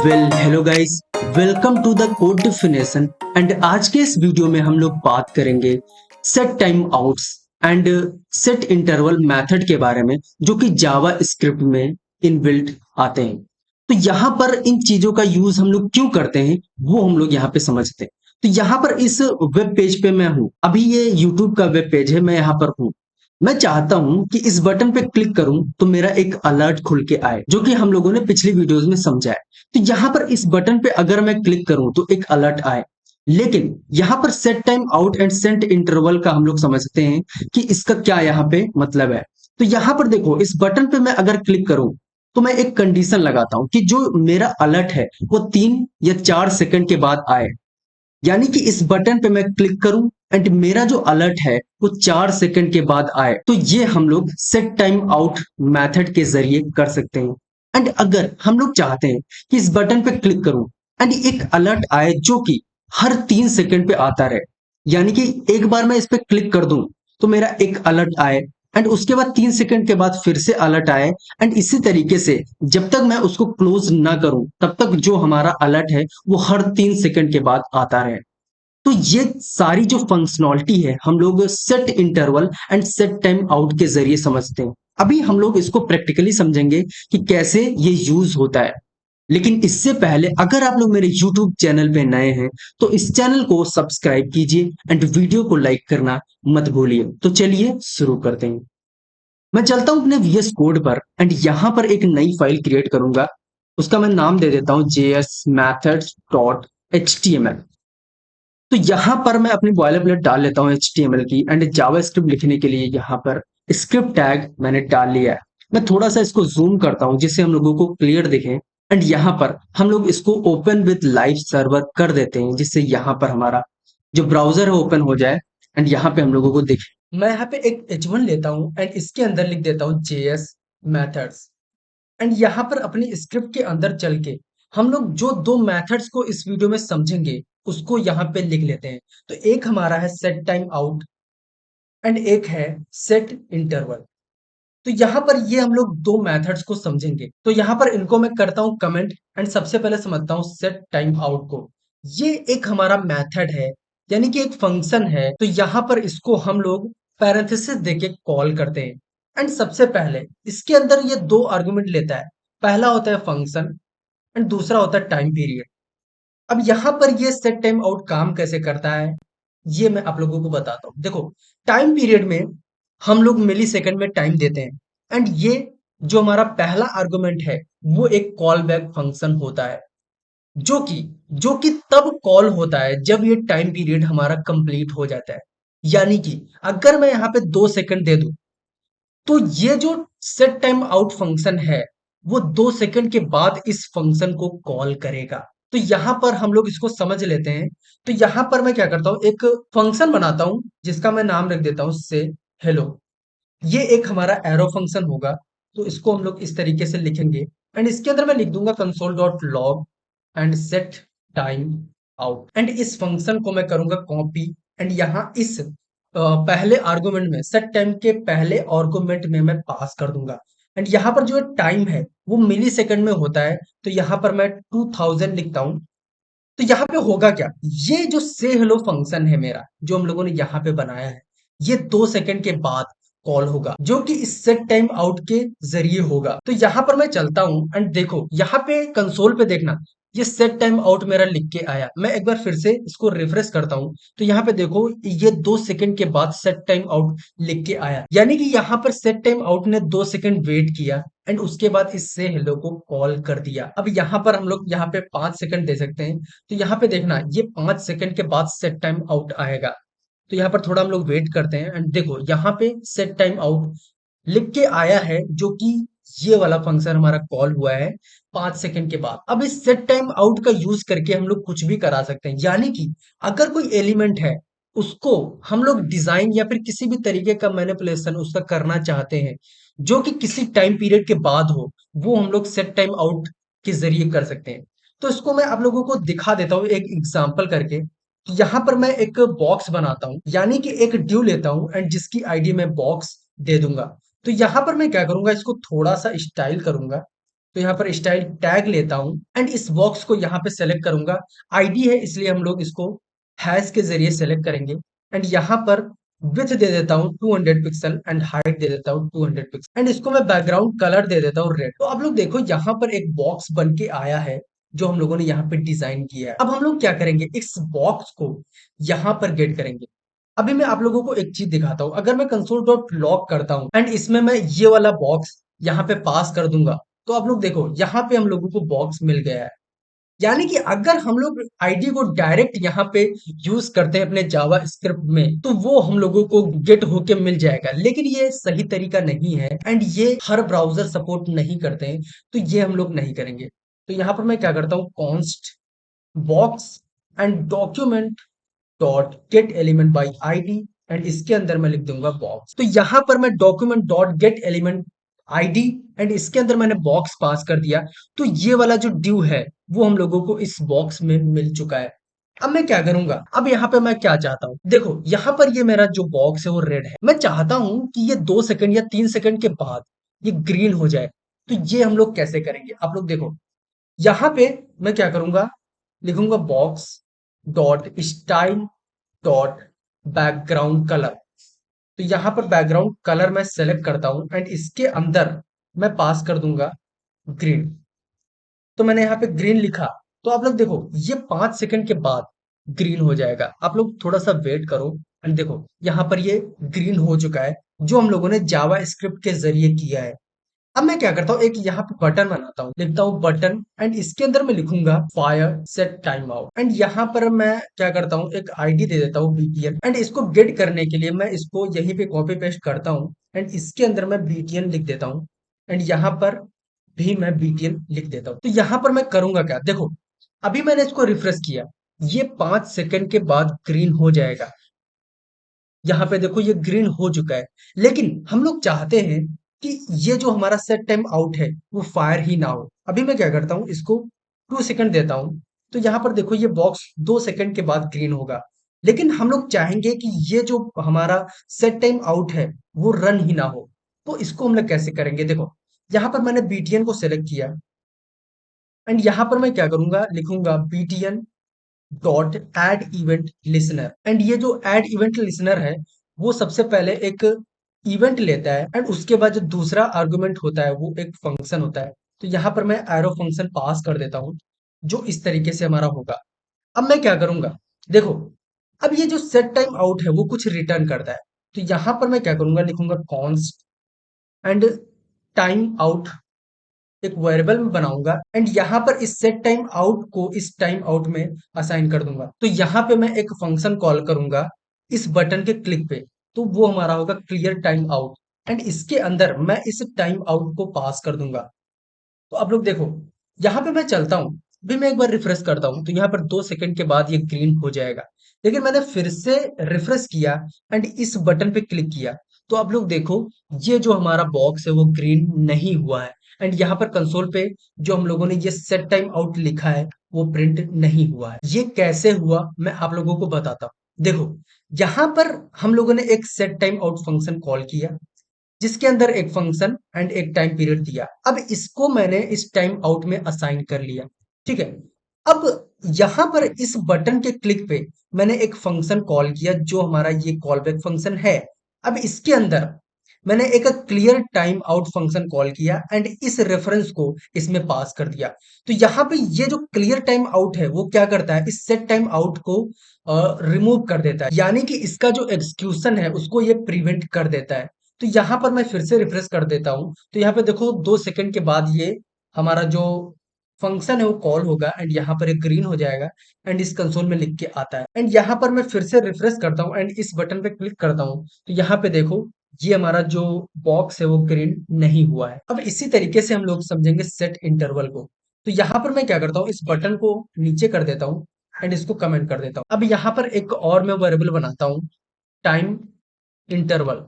Hello guys, welcome to the code definition. And आज के इस वीडियो में हम लोग बात करेंगे set time outs and set interval method के बारे में, जो कि जावा स्क्रिप्ट में इनबिल्ट आते हैं। तो यहाँ पर इन चीजों का यूज हम लोग क्यों करते हैं वो हम लोग यहाँ पे समझते हैं। तो यहाँ पर इस वेब पेज पे मैं हूँ, अभी ये यूट्यूब का वेब पेज है, मैं यहाँ पर हूँ। मैं चाहता हूं कि इस बटन पे क्लिक करूं तो मेरा एक अलर्ट खुल के आए, जो कि हम लोगों ने पिछली वीडियोस में समझा है। तो यहाँ पर इस बटन पे अगर मैं क्लिक करूं तो एक अलर्ट आए, लेकिन यहाँ पर set time out and set interval का हम लोग समझते हैं कि इसका क्या यहाँ पे मतलब है। तो यहाँ पर देखो, इस बटन पे मैं अगर क्लिक करूं तो मैं एक कंडीशन लगाता हूं कि जो मेरा अलर्ट है वो 3 या 4 सेकंड के बाद आए। यानी कि इस बटन पे मैं क्लिक करूं एंड मेरा जो अलर्ट है वो 4 सेकंड के बाद आए। तो ये हम लोग सेट टाइम आउट मेथड के जरिए कर सकते हैं। एंड अगर हम लोग चाहते हैं कि इस बटन पे क्लिक करूं एंड एक अलर्ट आए जो कि हर 3 सेकंड पे आता रहे, यानी कि एक बार मैं इस पे क्लिक कर दूं तो मेरा एक अलर्ट आए एंड उसके बाद 3 सेकंड के बाद फिर से अलर्ट आए, एंड इसी तरीके से जब तक मैं उसको क्लोज ना करूं तब तक जो हमारा अलर्ट है वो हर 3 सेकंड के बाद आता रहे। तो ये सारी जो फंक्शनलिटी है हम लोग set interval and set time out के जरिए समझते हैं। अभी हम लोग इसको प्रैक्टिकली समझेंगे कि कैसे ये यूज होता है। लेकिन इससे पहले अगर आप लोग मेरे YouTube चैनल पे नए हैं तो इस चैनल को सब्सक्राइब कीजिए एंड वीडियो को लाइक करना मत भूलिए। तो चलिए शुरू करते हैं। मैं चलता हूं अपने VS कोड पर एंड यहां पर एक नई फाइल क्रिएट करूंगा। उसका मैं नाम दे देता हूं jsmethods.html। तो यहाँ पर मैं अपनी बॉयलरप्लेट डाल लेता हूँ HTML की, एंड जावास्क्रिप्ट लिखने के लिए यहाँ पर स्क्रिप्ट टैग मैंने डाल लिया है। मैं थोड़ा सा इसको जूम करता हूँ जिससे हम लोगों को क्लियर दिखे, एंड यहाँ पर हम लोग इसको ओपन विद लाइव सर्वर कर देते हैं जिससे यहाँ पर हमारा जो ब्राउजर है ओपन हो जाए एंड यहाँ पे हम लोगों को दिखे। मैं यहाँ पे एक H1 लेता हूँ एंड इसके अंदर लिख देता हूँ JS मेथड्स। एंड यहाँ पर अपनी स्क्रिप्ट के अंदर चल के हम लोग जो दो मेथड्स को इस वीडियो में समझेंगे उसको यहाँ पे लिख लेते हैं। तो एक हमारा है सेट टाइम आउट एंड एक है सेट इंटरवल। तो यहाँ पर ये हम लोग दो मेथड्स को समझेंगे। तो यहाँ पर इनको मैं करता हूँ कमेंट एंड सबसे पहले समझता हूँ सेट टाइम आउट को। ये एक हमारा मेथड है, यानी कि एक फंक्शन है। तो यहाँ पर इसको हम लोग पैरेंथेसिस देके कॉल करते हैं। एंड सबसे पहले इसके अंदर ये दो आर्गुमेंट लेता है। पहला होता है फंक्शन एंड दूसरा होता है टाइम पीरियड। अब यहाँ पर ये सेट टाइम आउट काम कैसे करता है ये मैं आप लोगों को बताता हूँ। देखो, टाइम पीरियड में हम लोग मिली सेकंड में टाइम देते हैं एंड ये जो हमारा पहला आर्गुमेंट है वो एक कॉल बैक फंक्शन होता है, जो कि तब कॉल होता है जब ये टाइम पीरियड हमारा कंप्लीट हो जाता है। यानी कि अगर मैं यहाँ पे 2 सेकंड दे दूं तो ये जो सेट टाइम आउट फंक्शन है वो 2 सेकंड के बाद इस फंक्शन को कॉल करेगा। तो यहाँ पर हम लोग इसको समझ लेते हैं। तो यहाँ पर मैं क्या करता हूँ, एक फंक्शन बनाता हूँ जिसका मैं नाम रख देता हूँ से हेलो। ये एक हमारा एरो फंक्शन होगा। तो इसको हम लोग इस तरीके से लिखेंगे एंड इसके अंदर मैं लिख दूंगा console dot log and set time out. And इस फंक्शन को मैं करूंगा कॉपी एंड यहाँ इस पहले आर्गुमेंट में, सेट टाइम के पहले आर्गुमेंट में मैं पास कर दूंगा। एंड यहाँ पर जो टाइम है वो मिली सेकंड में होता है। तो यहाँ पर मैं 2000 लिखता हूँ। तो यहाँ पे होगा क्या, ये जो से हेलो फंक्शन है मेरा जो हम लोगों ने यहाँ पे बनाया है, ये 2 सेकंड के बाद कॉल होगा जो कि इस सेट टाइम आउट के जरिए होगा। तो यहाँ पर मैं चलता हूँ एंड देखो यहाँ पे कंसोल पे देखना, ये सेट टाइम आउट मेरा लिख के आया। मैं एक बार फिर से इसको रिफ्रेश करता हूँ तो यहाँ पे देखो ये 2 सेकंड के बाद सेट टाइम आउट लिख के आया। यानी कि यहाँ पर सेट टाइम आउट ने 2 सेकंड वेट किया एंड उसके बाद इससे हेलो को कॉल कर दिया। अब यहाँ पर हम लोग यहाँ पे 5 सेकंड दे सकते हैं। तो यहाँ पे देखना ये 5 सेकंड के बाद सेट टाइम आउट आएगा। तो यहाँ पर थोड़ा हम लोग वेट करते हैं एंड देखो यहाँ पे सेट टाइम आउट लिख के आया है, जो कि ये वाला फंक्शन हमारा कॉल हुआ है 5 सेकंड के बाद। अब इस सेट टाइम आउट का यूज करके हम लोग कुछ भी करा सकते हैं। यानी कि अगर कोई एलिमेंट है उसको हम लोग डिजाइन या फिर किसी भी तरीके का मैनिपुलेशन उसका करना चाहते हैं जो कि किसी टाइम पीरियड के बाद हो, वो हम लोग सेट टाइम आउट के जरिए कर सकते हैं। तो इसको मैं आप लोगों को दिखा देता हूँ एक एग्जांपल करके। यहाँ पर मैं एक बॉक्स बनाता हूँ, यानी कि एक ड्यू लेता हूँ एंड जिसकी आईडी मैं बॉक्स दे दूंगा। तो यहाँ पर मैं क्या करूंगा, इसको थोड़ा सा स्टाइल करूंगा तो यहाँ पर स्टाइल टैग लेता हूँ एंड इस बॉक्स को यहाँ पे सेलेक्ट करूंगा। आईडी है इसलिए हम लोग इसको हैश के जरिए सेलेक्ट करेंगे एंड यहाँ पर विड्थ दे देता हूँ 200 पिक्सल एंड हाइट दे देता हूँ 200 पिक्सल एंड इसको मैं बैकग्राउंड कलर दे देता हूँ रेड। तो आप लोग देखो यहाँ पर एक बॉक्स बन के आया है जो हम लोगों ने यहाँ पे डिजाइन किया है। अब हम लोग क्या करेंगे, इस बॉक्स को यहाँ पर गेट करेंगे। अभी मैं आप लोगों को एक चीज दिखाता हूँ। अगर मैं कंसोल डॉट लॉग करता हूँ एंड इसमें मैं ये वाला बॉक्स यहाँ पे पास कर दूंगा, तो आप लोग देखो यहाँ पे हम लोगों को बॉक्स मिल गया है। यानी कि अगर हम लोग आईडी को डायरेक्ट यहाँ पे यूज करते हैं अपने जावा स्क्रिप्ट में, तो वो हम लोगों को गेट होके मिल जाएगा। लेकिन ये सही तरीका नहीं है एंड ये हर ब्राउजर सपोर्ट नहीं करते हैं, तो ये हम लोग नहीं करेंगे। तो यहाँ पर मैं क्या करता हूँ, const box and document dot gate element by ID and इसके अंदर मैं लिख दूंगा बॉक्स। तो यहां पर मैं document dot gate element ID and इसके अंदर मैंने बॉक्स पास कर दिया। तो ये वाला जो ड्यू है वो हम लोगों को इस बॉक्स में मिल चुका है। अब मैं क्या करूंगा, अब यहाँ पे मैं क्या चाहता हूँ, देखो यहाँ पर ये मेरा जो बॉक्स है वो रेड है। मैं चाहता हूं कि ये 2 सेकंड या 3 सेकंड के बाद ये ग्रीन हो जाए। तो ये हम लोग कैसे करेंगे, आप लोग देखो यहाँ पे मैं क्या करूंगा, लिखूंगा box dot style dot background colour. तो यहाँ पर बैकग्राउंड कलर मैं सेलेक्ट करता हूँ एंड इसके अंदर मैं पास कर दूंगा ग्रीन। तो मैंने यहाँ पे ग्रीन लिखा। तो आप लोग देखो ये 5 सेकंड के बाद ग्रीन हो जाएगा। आप लोग थोड़ा सा वेट करो एंड देखो यहाँ पर ये ग्रीन हो चुका है जो हम लोगों ने जावा स्क्रिप्ट के जरिए किया है। अब मैं क्या करता हूँ, एक यहाँ पे बटन बनाता हूँ, लिखता हूँ बटन एंड इसके अंदर मैं लिखूंगा fire set time out and यहाँ पर मैं क्या करता हूँ, एक आईडी दे देता हूँ बीटीएन एंड इसको गेट करने के लिए मैं इसको यहीं पे कॉपी पेस्ट करता हूँ एंड इसके अंदर मैं बीटीएन लिख देता हूँ एंड यहाँ पर भी मैं बीटीएन लिख देता हूँ। तो यहाँ पर मैं करूंगा क्या, देखो अभी मैंने इसको रिफ्रेश किया, ये 5 सेकंड के बाद ग्रीन हो जाएगा। यहाँ पे देखो ये ग्रीन हो चुका है। लेकिन हम लोग चाहते हैं कि ये जो हमारा सेट टाइम आउट है वो फायर ही ना हो। अभी मैं क्या करता हूँ, इसको 2 सेकंड देता हूँ। तो यहाँ पर देखो ये बॉक्स 2 सेकंड के बाद ग्रीन होगा। लेकिन हम लोग चाहेंगे कि ये जो हमारा सेट टाइम आउट है वो रन ही ना हो। तो इसको हम लोग कैसे करेंगे, देखो यहाँ पर मैंने बीटीएन को सिलेक्ट किया एंड यहाँ पर मैं क्या करूंगा, लिखूंगा BTN dot add event listener and ये जो एड इवेंट लिसनर है वो सबसे पहले एक इवेंट लेता है एंड उसके बाद जो दूसरा आर्गुमेंट होता है वो एक फंक्शन होता है। तो यहाँ पर मैं एरो फंक्शन पास कर देता हूँ जो इस तरीके से हमारा होगा। अब मैं क्या करूंगा, देखो अब ये जो सेट टाइम आउट है वो कुछ रिटर्न करता है। तो यहाँ पर मैं क्या करूंगा, लिखूंगा कॉन्स्ट एंड टाइम आउट, एक वेरिएबल में बनाऊंगा एंड यहाँ पर इस सेट टाइम आउट को इस टाइम आउट में असाइन कर दूंगा। तो यहाँ पे मैं एक फंक्शन कॉल करूंगा इस बटन के क्लिक पे, तो वो हमारा होगा क्लियर टाइम आउट एंड इसके अंदर मैं इस टाइम आउट को पास कर दूंगा। तो आप लोग देखो यहाँ पे मैं चलता हूँ, भी मैं एक बार रिफ्रेश करता हूँ तो यहाँ पर 2 सेकंड के बाद ये ग्रीन हो जाएगा। लेकिन मैंने फिर से रिफ्रेश किया एंड इस बटन पे क्लिक किया, तो आप लोग देखो ये जो हमारा बॉक्स है वो ग्रीन नहीं हुआ है एंड यहाँ पर कंसोल पे जो हम लोगों ने ये सेट टाइम आउट लिखा है वो प्रिंट नहीं हुआ है। ये कैसे हुआ मैं आप लोगों को बताता हूँ। देखो यहाँ पर हम लोगों ने एक set time out function call किया जिसके अंदर एक फंक्शन एंड एक टाइम पीरियड दिया। अब इसको मैंने इस टाइम आउट में असाइन कर लिया, ठीक है। अब यहां पर इस बटन के क्लिक पे मैंने एक फंक्शन कॉल किया जो हमारा ये कॉल बैक फंक्शन है। अब इसके अंदर मैंने एक clear time out function call किया एंड इस रेफरेंस को इसमें पास कर दिया। तो यहाँ पे ये जो क्लियर टाइम आउट है वो क्या करता है, इस सेट टाइम आउट को रिमूव कर देता है, यानी कि इसका जो एग्जीक्यूशन है उसको ये प्रिवेंट कर देता है। तो यहाँ पर मैं फिर से रिफ्रेश कर देता हूँ तो यहाँ पे देखो 2 सेकंड के बाद ये हमारा जो फंक्शन है वो कॉल होगा एंड यहाँ पर एक ग्रीन हो जाएगा एंड इस कंसोल में लिख के आता है। एंड यहाँ पर मैं फिर से रिफ्रेश करता हूँ एंड इस बटन पे क्लिक करता हूँ तो यहाँ पे देखो ये हमारा जो बॉक्स है वो ग्रीन नहीं हुआ है। अब इसी तरीके से हम लोग समझेंगे सेट इंटरवल को। तो यहाँ पर मैं क्या करता हूँ, इस बटन को नीचे कर देता हूँ एंड इसको कमेंट कर देता हूँ। अब यहाँ पर एक और मैं वेरिएबल बनाता हूँ टाइम इंटरवल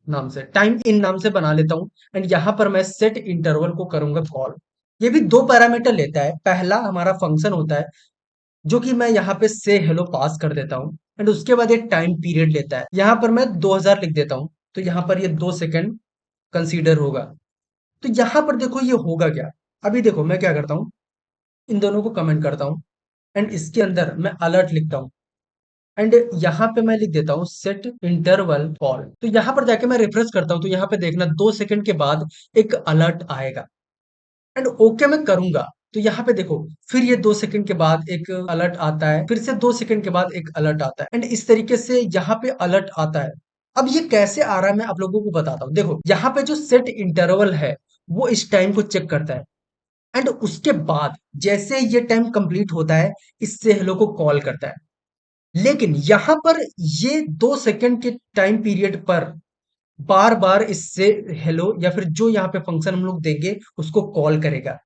नाम से, टाइम इन नाम से बना लेता हूँ एंड यहाँ पर मैं सेट इंटरवल को करूंगा कॉल। ये भी 2 पैरामीटर लेता है। पहला हमारा फंक्शन होता है जो कि मैं यहाँ पे से हेलो पास कर देता हूँ एंड उसके बाद एक टाइम पीरियड लेता है। यहाँ पर मैं 2000 लिख देता हूँ तो यहाँ पर ये 2 सेकंड कंसीडर होगा। तो यहाँ पर देखो ये होगा क्या, अभी देखो मैं क्या करता हूँ, इन दोनों को कमेंट करता हूँ एंड इसके अंदर मैं अलर्ट लिखता हूँ एंड यहाँ पे मैं लिख देता हूँ सेट इंटरवल कॉल। तो यहाँ पर जाके मैं रिफ्रेश करता हूँ तो यहाँ पे देखना 2 सेकंड के बाद एक अलर्ट आएगा एंड ओके मैं करूंगा तो यहाँ पे देखो फिर ये 2 सेकंड के बाद एक अलर्ट आता है, फिर से 2 सेकंड के बाद एक अलर्ट आता है एंड इस तरीके से यहाँ पे अलर्ट आता है। अब ये कैसे आ रहा है मैं आप लोगों को बताता हूँ। देखो यहाँ पे जो सेट इंटरवल है वो इस टाइम को चेक करता है एंड उसके बाद जैसे ये टाइम कंप्लीट होता है इससे हेलो को कॉल करता है। लेकिन यहाँ पर ये 2 सेकंड के टाइम पीरियड पर बार बार इससे हेलो या फिर जो यहाँ पे फंक्शन हम लोग देंगे उसको कॉल करेगा।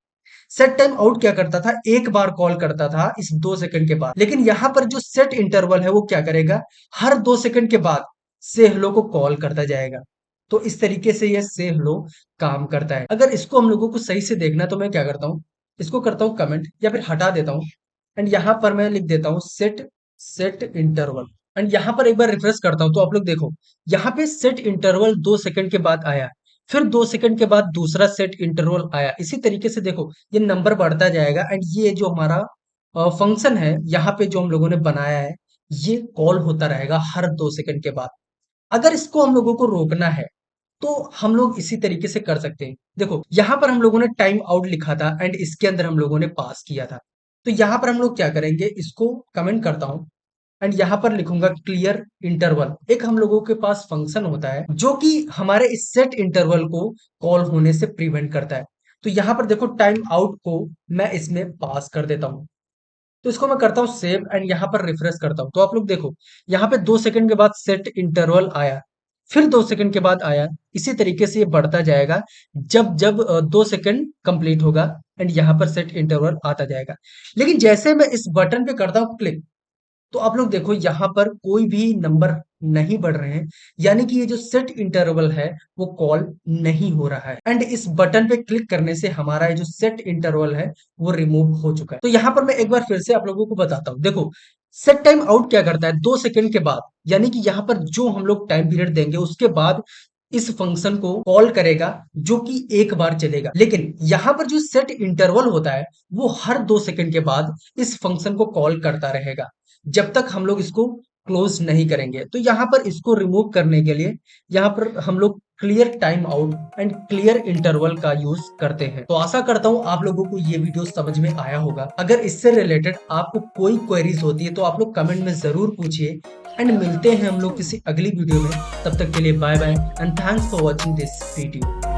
सेट टाइम आउट क्या करता था, एक बार कॉल करता था इस 2 सेकंड के बाद, लेकिन यहां पर जो सेट इंटरवल है वो क्या करेगा, हर 2 सेकंड के बाद से हेलो को कॉल करता जाएगा। तो इस तरीके से ये से हेलो काम करता है। अगर इसको हम लोगों को सही से देखना है तो मैं क्या करता हूँ, इसको करता हूँ कमेंट या फिर हटा देता हूँ एंड यहाँ पर मैं लिख देता हूँ सेट सेट इंटरवल एंड यहाँ पर एक बार रिफ्रेश करता हूँ तो आप लोग देखो यहाँ पे सेट इंटरवल 2 सेकंड के बाद आया, फिर 2 सेकंड के बाद दूसरा सेट इंटरवल आया। इसी तरीके से देखो ये नंबर बढ़ता जाएगा एंड ये जो हमारा फंक्शन है यहाँ पे जो हम लोगों ने बनाया है ये कॉल होता रहेगा हर 2 सेकंड के बाद। अगर इसको हम लोगों को रोकना है तो हम लोग इसी तरीके से कर सकते हैं। देखो यहाँ पर हम लोगों ने टाइम आउट लिखा था एंड इसके अंदर हम लोगों ने पास किया था। तो यहाँ पर हम लोग क्या करेंगे, इसको कमेंट करता हूँ एंड यहाँ पर लिखूंगा क्लियर इंटरवल। एक हम लोगों के पास फंक्शन होता है जो कि हमारे इस सेट इंटरवल को कॉल होने से प्रिवेंट करता है। तो यहाँ पर देखो टाइम आउट को मैं इसमें पास कर देता हूँ। तो इसको मैं करता हूँ सेव एंड यहाँ पर रिफ्रेश करता हूँ तो आप लोग देखो यहाँ पे 2 सेकंड के बाद सेट इंटरवल आया, फिर 2 सेकंड के बाद आया। इसी तरीके से ये बढ़ता जाएगा जब जब 2 सेकंड कंप्लीट होगा एंड यहाँ पर सेट इंटरवल आता जाएगा। लेकिन जैसे मैं इस बटन पे करता हूँ क्लिक तो आप लोग देखो यहाँ पर कोई भी नंबर नहीं बढ़ रहे हैं, यानी कि ये जो सेट इंटरवल है वो कॉल नहीं हो रहा है एंड इस बटन पे क्लिक करने से हमारा ये जो सेट इंटरवल है वो रिमूव हो चुका है। तो यहाँ पर मैं एक बार फिर से आप लोगों को बताता हूँ। देखो सेट टाइम आउट क्या करता है, 2 सेकंड के बाद, यानी कि यहाँ पर जो हम लोग टाइम पीरियड देंगे उसके बाद इस फंक्शन को कॉल करेगा जो कि एक बार चलेगा। लेकिन यहाँ पर जो सेट इंटरवल होता है वो हर 2 सेकंड के बाद इस फंक्शन को कॉल करता रहेगा जब तक हम लोग इसको क्लोज नहीं करेंगे। तो यहाँ पर इसको रिमूव करने के लिए यहाँ पर हम लोग clear time out and clear interval का यूज करते हैं। तो आशा करता हूँ आप लोगों को ये वीडियो समझ में आया होगा। अगर इससे रिलेटेड आपको कोई क्वेरीज होती है तो आप लोग कमेंट में जरूर पूछिए एंड मिलते हैं हम लोग किसी अगली वीडियो में। तब तक के लिए bye bye and thanks for watching this video.